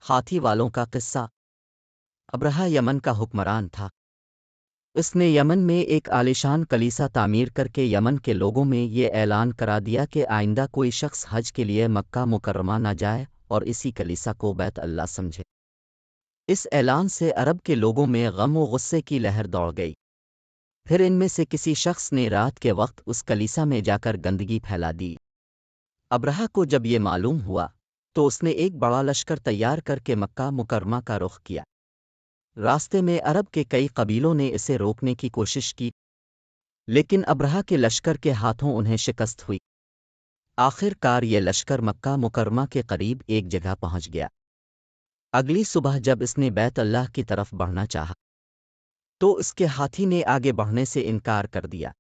ہاتھی والوں کا قصہ۔ ابرہہ یمن کا حکمران تھا۔ اس نے یمن میں ایک عالیشان کلیسا تعمیر کر کے یمن کے لوگوں میں یہ اعلان کرا دیا کہ آئندہ کوئی شخص حج کے لیے مکہ مکرمہ نہ جائے اور اسی کلیسا کو بیت اللہ سمجھے۔ اس اعلان سے عرب کے لوگوں میں غم و غصے کی لہر دوڑ گئی۔ پھر ان میں سے کسی شخص نے رات کے وقت اس کلیسا میں جا کر گندگی پھیلا دی۔ ابرہہ کو جب یہ معلوم ہوا تو اس نے ایک بڑا لشکر تیار کر کے مکہ مکرمہ کا رخ کیا۔ راستے میں عرب کے کئی قبیلوں نے اسے روکنے کی کوشش کی، لیکن ابرہہ کے لشکر کے ہاتھوں انہیں شکست ہوئی۔ آخر کار یہ لشکر مکہ مکرمہ کے قریب ایک جگہ پہنچ گیا۔ اگلی صبح جب اس نے بیت اللہ کی طرف بڑھنا چاہا تو اس کے ہاتھی نے آگے بڑھنے سے انکار کر دیا۔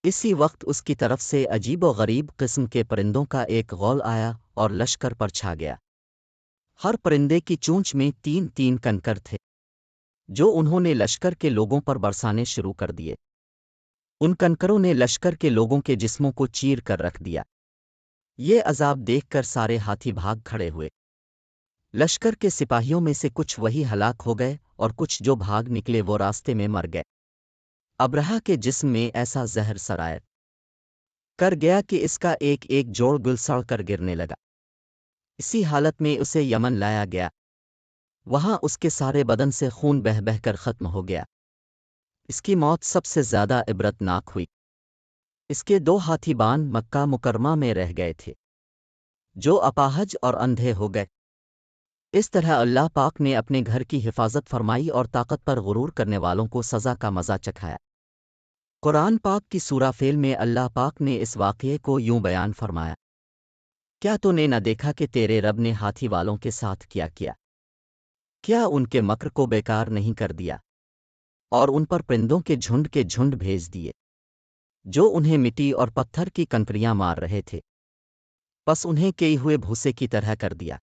اسی وقت اس کی طرف سے عجیب و غریب قسم کے پرندوں کا ایک غول آیا اور لشکر پر چھا گیا۔ ہر پرندے کی چونچ میں 3 کنکر تھے، جو انہوں نے لشکر کے لوگوں پر برسانے شروع کر دیے۔ ان کنکروں نے لشکر کے لوگوں کے جسموں کو چیر کر رکھ دیا۔ یہ عذاب دیکھ کر سارے ہاتھی بھاگ کھڑے ہوئے۔ لشکر کے سپاہیوں میں سے کچھ وہی ہلاک ہو گئے اور کچھ جو بھاگ نکلے وہ راستے میں مر گئے۔ ابرہہ کے جسم میں ایسا زہر سرایت کر گیا کہ اس کا ایک ایک جوڑ گل سڑ کر گرنے لگا۔ اسی حالت میں اسے یمن لایا گیا۔ وہاں اس کے سارے بدن سے خون بہہ بہہ کر ختم ہو گیا۔ اس کی موت سب سے زیادہ عبرتناک ہوئی۔ اس کے 2 ہاتھی بان مکہ مکرمہ میں رہ گئے تھے، جو اپاہج اور اندھے ہو گئے۔ اس طرح اللہ پاک نے اپنے گھر کی حفاظت فرمائی اور طاقت پر غرور کرنے والوں کو سزا کا مزہ چکھایا۔ قرآن پاک کی سورہ فیل میں اللہ پاک نے اس واقعے کو یوں بیان فرمایا: کیا تو نے نہ دیکھا کہ تیرے رب نے ہاتھی والوں کے ساتھ کیا کیا ان کے مکر کو بیکار نہیں کر دیا، اور ان پر پرندوں کے جھنڈ بھیج دیے، جو انہیں مٹی اور پتھر کی کنکریاں مار رہے تھے، پس انہیں کئی ہوئے بھوسے کی طرح کر دیا۔